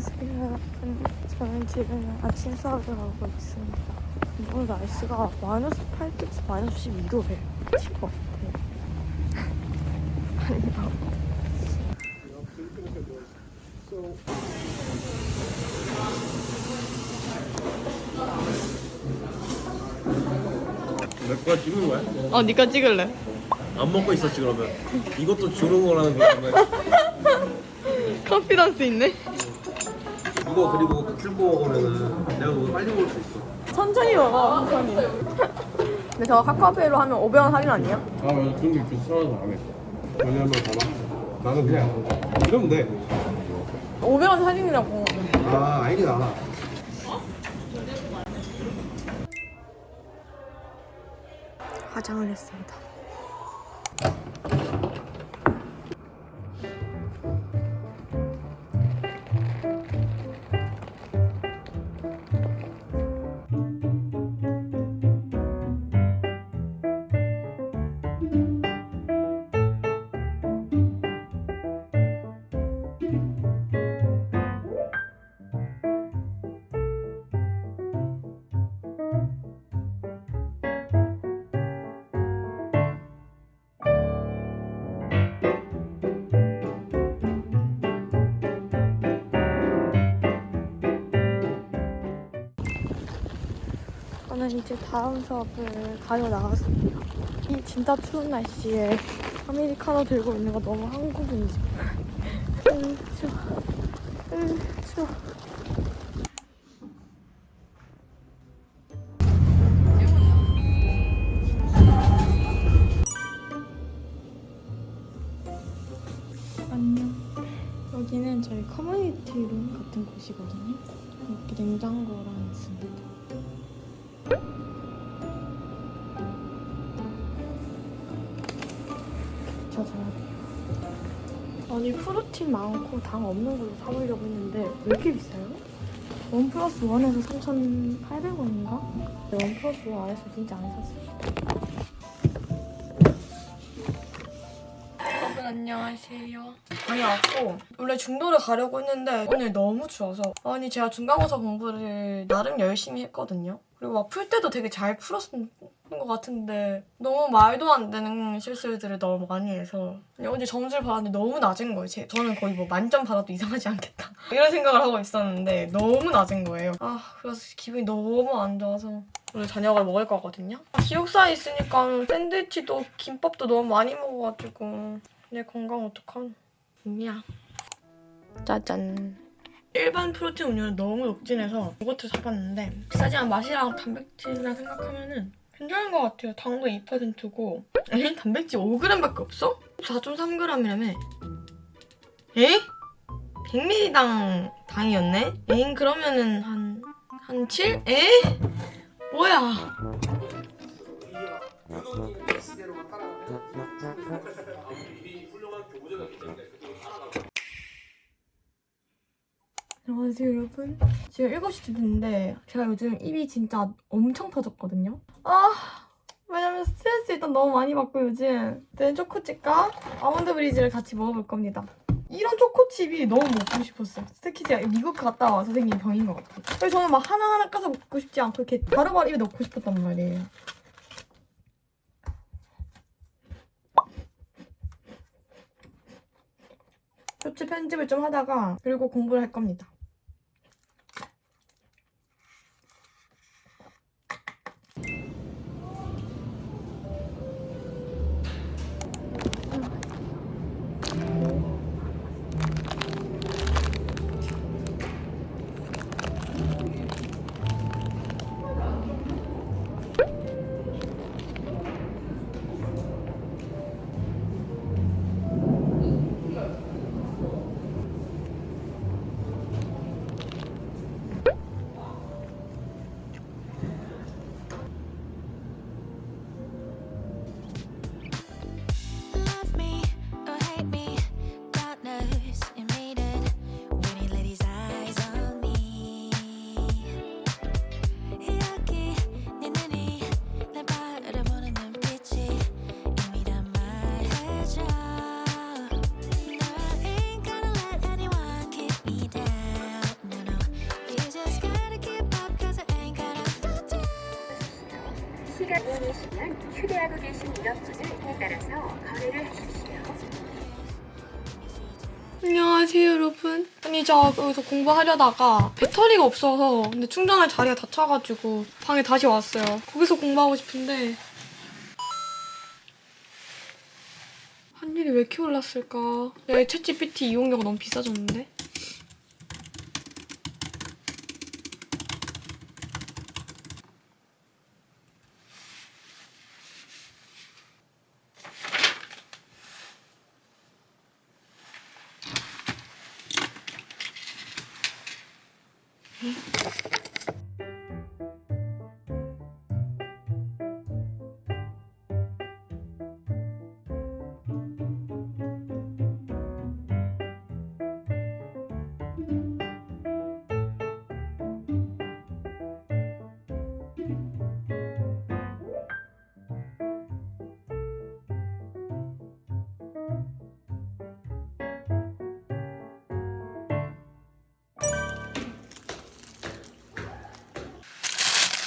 안녕하세요 여러분. 저는 지금 아침 수업을 하고 있습니다. 오늘 날씨가 마이너스 8도에서 마이너스 12도래요. 미친 것 같아요. 아니다. 몇 번 찍는 거야? 니가 찍을래? 안 먹고 있었지 그러면. 이것도 주는 거라는 거야. 컨피던스 있네. 이거 그리고 들고 먹으면은 내가 오늘 빨리 먹을 수 있어. 천천히 먹어, 천천히. 근데 저 카카오페이로 하면 500원 할인 아니야? 아 맞아 그런 게 비싸서 안 해. 왜냐면 봐봐. 나는 그냥 이러면 돼. 500원 할인이라고. 아 알긴 알아. 화장을 했습니다. 저는 이제 다음 수업을 가려 나갔습니다. 이 진짜 추운 날씨에 아메리카노 들고 있는 거 너무 한국인이죠. 추워. 추워. 안녕. 여기는 저희 커뮤니티 룸 같은 곳이거든요. 이렇게 냉장고랑 있습니다. 저 자야 돼요. 아니 프로틴 많고 당 없는 걸로 사보려고 했는데 왜 이렇게 비싸요? 원 플러스 원에서 3,800원인가? 원 플러스 원 안에서 진짜 안 샀어요. 여러분 안녕하세요. 방이 왔고 원래 중도를 가려고 했는데 오늘 너무 추워서 아니 제가 중간고사 공부를 나름 열심히 했거든요. 그리고 막 풀 때도 되게 잘 풀었던 것 같은데 너무 말도 안 되는 실수들을 너무 많이 해서 어제 점수를 받았는데 너무 낮은 거예요. 저는 거의 뭐 만점 받아도 이상하지 않겠다 이런 생각을 하고 있었는데 너무 낮은 거예요. 그래서 기분이 너무 안 좋아서 오늘 저녁을 먹을 거거든요. 기숙사에 있으니까 샌드위치도 김밥도 너무 많이 먹어가지고 내 건강 어떡하나. 음이야. 짜잔. 일반 프로틴 음료는 너무 욕진해서 이것도 사봤는데 비싸지만 맛이랑 단백질이랑 생각하면은 괜찮은 것 같아요. 당도 2%고 아니 단백질 5g밖에 없어? 4.3g이라며. 에? 100ml당 당이었네? 에잉 그러면은 한 7? 에? 뭐야? 안녕하세요 여러분. 지금 7시쯤 됐는데 제가 요즘 입이 진짜 엄청 터졌거든요. 왜냐면 스트레스 일단 너무 많이 받고 요즘 초코칩과 아몬드 브리즈를 같이 먹어볼 겁니다. 이런 초코칩이 너무 먹고 싶었어요. 특히 제가 미국 갔다 와서 생긴 병인 것 같아요. 그래서 저는 막 하나하나 까서 먹고 싶지 않고 이렇게 바로바로 입에 넣고 싶었단 말이에요. 쇼츠 편집을 좀 하다가 그리고 공부를 할 겁니다. 안녕이시면 휴대하고 계신 인원분을 따라서 거래를 하십시오. 안녕하세요 여러분. 아니 저 여기서 공부하려다가 배터리가 없어서 근데 충전할 자리가 다 차가지고 방에 다시 왔어요. 거기서 공부하고 싶은데 환율이 왜 이렇게 올랐을까? 내 챗GPT 이용료가 너무 비싸졌는데?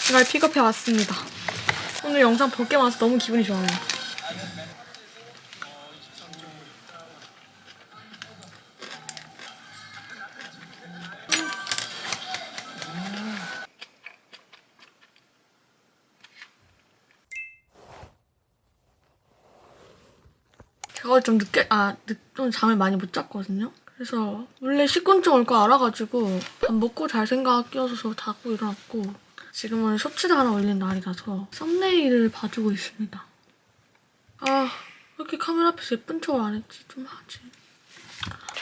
제가 픽업해 왔습니다. 오늘 영상 볼 게 많아서 너무 기분이 좋아요. 제가 좀 좀 잠을 많이 못 잤거든요. 그래서 원래 식곤증 올 거 알아가지고 밥 먹고 잘 생각 끼어서 자고 일어났고 지금은 쇼츠를 하나 올린 날이라서 썸네일을 봐주고 있습니다. 아, 왜 이렇게 카메라 앞에서 예쁜 척을 안 했지? 좀 하지.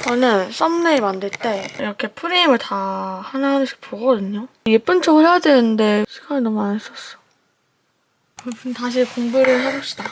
저는 썸네일 만들 때 이렇게 프레임을 다 하나하나씩 보거든요. 예쁜 척을 해야 되는데 시간이 너무 안 썼어. 그럼 다시 공부를 해봅시다.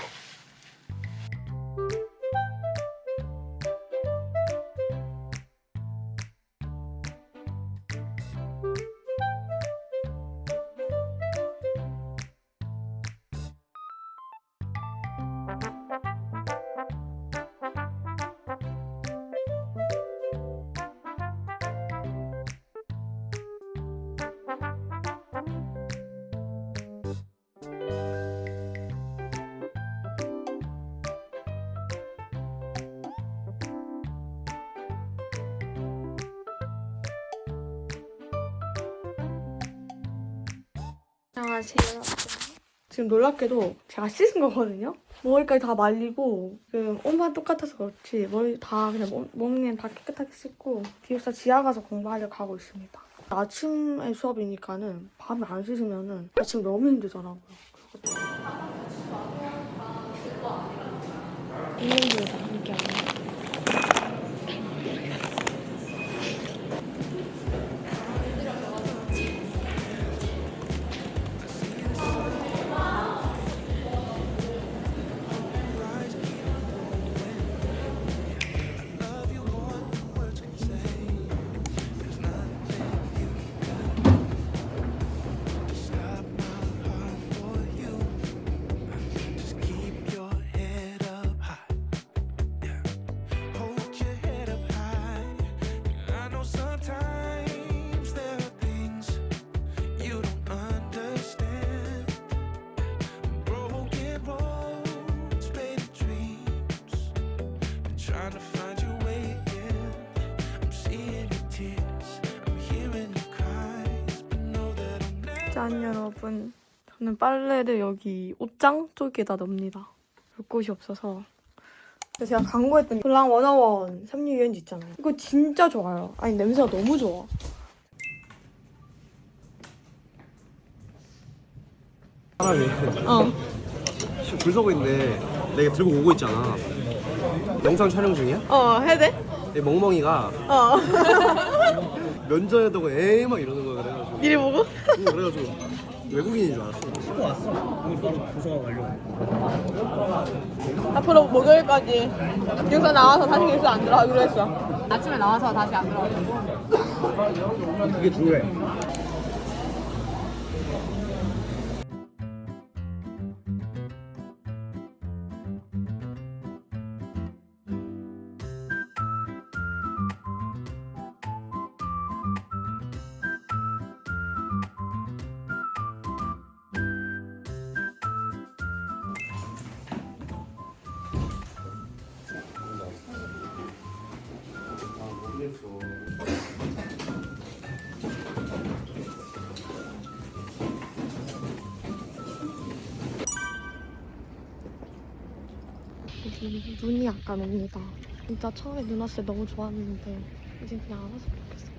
안녕하세요. 지금 놀랍게도 제가 씻은 거거든요? 머리까지 다 말리고 지금 옷만 똑같아서 그렇지 머리 다 그냥 몸은 다 깨끗하게 씻고 기숙사 지하 가서 공부하려고 하고 있습니다. 아침에 수업이니까는 밤에 안 씻으면은 아침 너무 힘들더라고요. 있는데도 이렇게 안 해요. Trying to find your way again. I'm seeing your tears, I'm hearing your cries, but know that I'm never. 짠 여러분, 저는 빨래를 여기 옷장 쪽에다 넣습니다. 볼 곳이 없어서. 그래서 제가 광고했던 블랑 워너원 섬유유연제 있잖아요. 이거 진짜 좋아요. 아니 냄새가 너무 좋아. 사람이 어. 줄 서고 있는데 내가 들고 오고 있잖아. 영상 촬영 중이야? 해야 돼? 이 멍멍이가 면전에다가 에이 막 이러는 거야. 그래가지고 니를 보고? 그래가지고 외국인인 줄 알았어. 씻고 왔어. 오늘 바로 도서관 가려고. 앞으로 목요일까지 기숙사 나와서 다시 기숙사 안 들어가기로 했어. 아침에 나와서 다시 안 들어가고. 그게 중요해. 눈이 약간 옵니다. 진짜 처음에 눈 왔을 때 너무 좋았는데 이제 그냥 안 왔으면 좋겠어.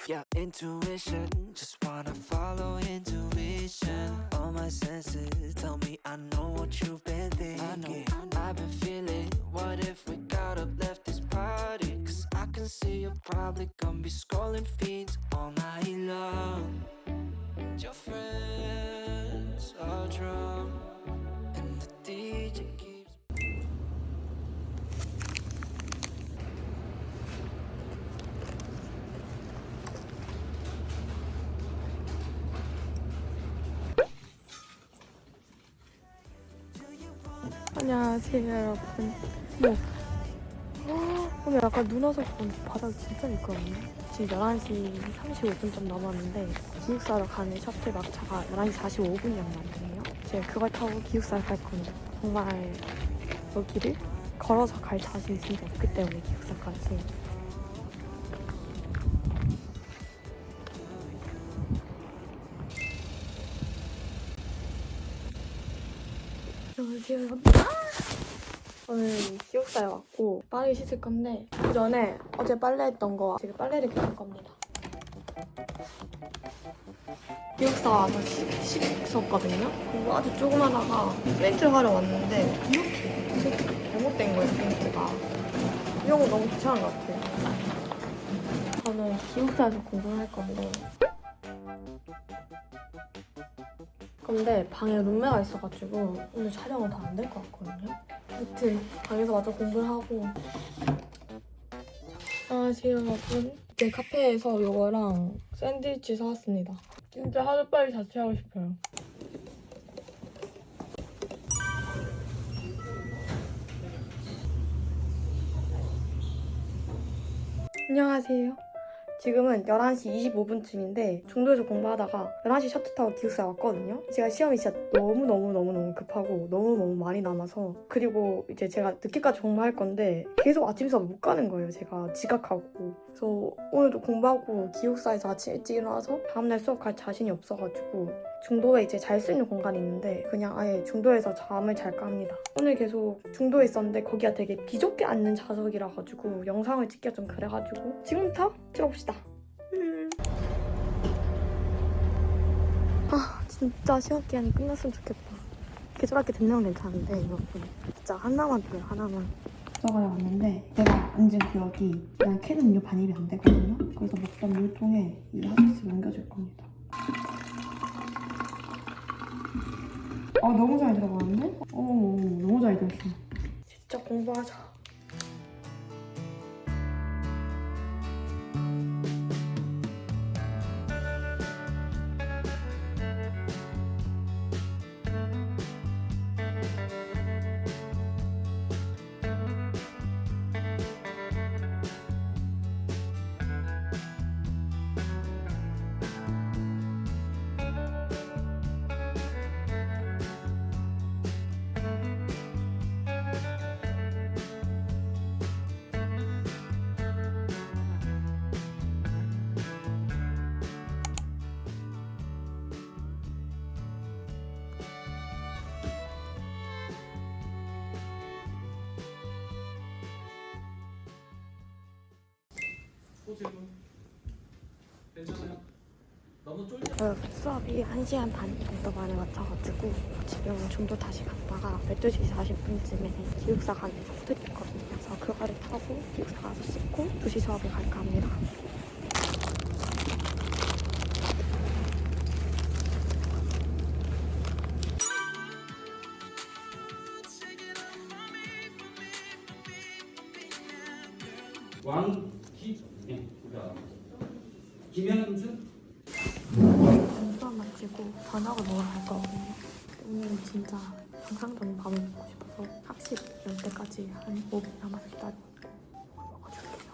Yeah, intuition, just wanna follow intuition. All my senses tell me I know what you've been thinking. I've been feeling, what if we got up, left this party? Cause I can see you're probably gonna be scrolling feeds all night long. And your friends are drunk, and the DJ keeps. 안녕하세요 여러분. 오늘 약간 눈 와서 그런지 바닥이 진짜 미끄럽네. 지금 11시 35분쯤 남았는데 기숙사로 가는 셔틀 막차가 11시 45분이었거든요. 제가 그걸 타고 기숙사를 갈 건데 정말 여기를 걸어서 갈 자신이 진짜 없기 때문에 기숙사까지. 안녕하세요 여러분. 오늘 기숙사에 왔고 빠르게 씻을 건데 그 전에 어제 빨래했던 거 지금 빨래를 할 겁니다. 기숙사 와서 씻었거든요. 그리고 아주 조그마하다가 페인트를 하러 왔는데 이렇게 잘못된 거예요. 페인트가 이런 거 너무 귀찮은 것 같아요. 저는 기숙사에서 공부를 할 건데 방에 룸메가 있어가지고 오늘 촬영은 다 안 될 것 같거든요. 여튼 방에서 마저 공부를 하고. 안녕하세요 여러분. 네, 카페에서 이거랑 샌드위치 사왔습니다. 진짜 하루빨리 자취하고 싶어요. 안녕하세요. 지금은 11시 25분쯤인데 중도에서 공부하다가 11시 셔틀 타고 기숙사에 왔거든요. 제가 시험이 진짜 너무 급하고 너무 많이 남아서, 그리고 이제 제가 늦게까지 공부할 건데 계속 아침 수업 못 가는 거예요. 제가 지각하고. 그래서 오늘도 공부하고 기숙사에서 아침 일찍 일어나서 다음날 수업 갈 자신이 없어가지고 중도에 이제 잘 수 있는 공간이 있는데 그냥 아예 중도에서 잠을 잘까 합니다. 오늘 계속 중도에 있었는데 거기가 되게 비좁게 앉는 좌석이라 가지고 영상을 찍기가 좀 그래가지고 지금부터 찍어봅시다. 진짜 시험 기간이 끝났으면 좋겠다. 개조할 게 된다면 괜찮은데 여러분 진짜 하나만 돼요. 하나만. 도서관에 왔는데 내가 앉은 구역이 그냥 캔은 음료 반입이 안 되거든요. 그래서 먹던 물통에 이 하우스를 옮겨줄 겁니다. 너무 잘 들어가는데? 너무 잘 들었어. 진짜 공부하자. 수업이 1시간 반 정도 만에 마쳐가지고 지금 중도 다시 갔다가 12시 40분쯤에 기숙사 가는 셔틀이 있거든요. 그래서 그거를 타고 기숙사 가서 씻고 2시 수업을 갈까 합니다. 김현준? 수업 마치고 저녁을 먹으러 갈 거거든요. 오늘은 진짜 정상적인 밥을 먹고 싶어서 학식 열 때까지 한 5분 남아서 기다려 먹어줄게요.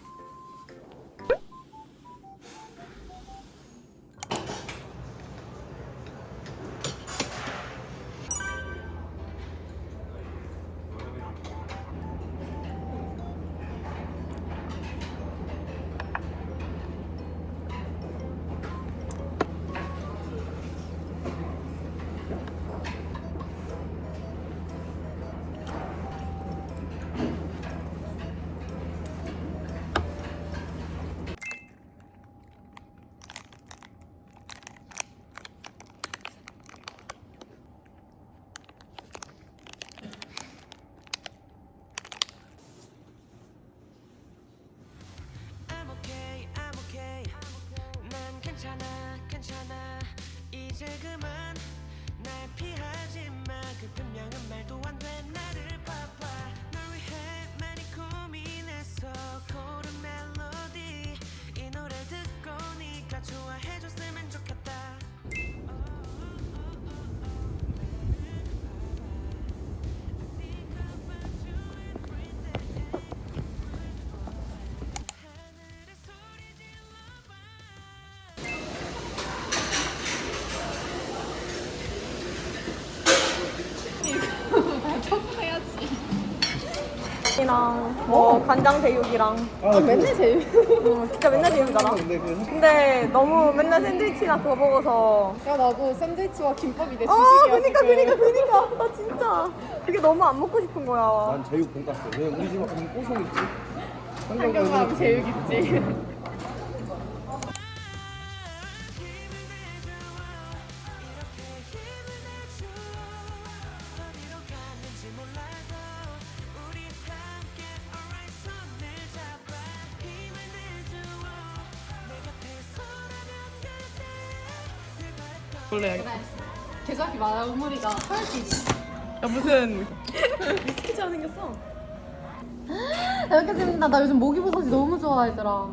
괜찮아 괜찮아 이제 그만 날 피하지 마 그 분명한 말도 안 돼 나를 봐봐 널 위해 많이 고민했어 고른 멜로디 이 노래 듣고 네가 좋아해줬으면 좋겠다 하늘에 소리 질러봐 이랑 뭐 간장 제육이랑 맨날 제일. 진짜 맨날 제육이잖아. 근데 너무 맨날 샌드위치나 그거 먹어서 야 나도 샌드위치와 김밥이 내 그니까 주식이야. 그니까 나 진짜 그게 너무 안 먹고 싶은 거야. 난 제육 돈까스. 왜냐면 우리 집 앞에 꼬송 있지. 한경감 제육 있지. 어디로 갔는지 몰라도 우리 함께 alright 손을 잡아 힘을 내주어 내 곁에서라면 그때 원래 계좌기 마무리가 털지. 야 무슨 위스키처럼 생겼어. 잘 먹겠습니다. 나 요즘 모기버섯이 너무 좋아 얘들아.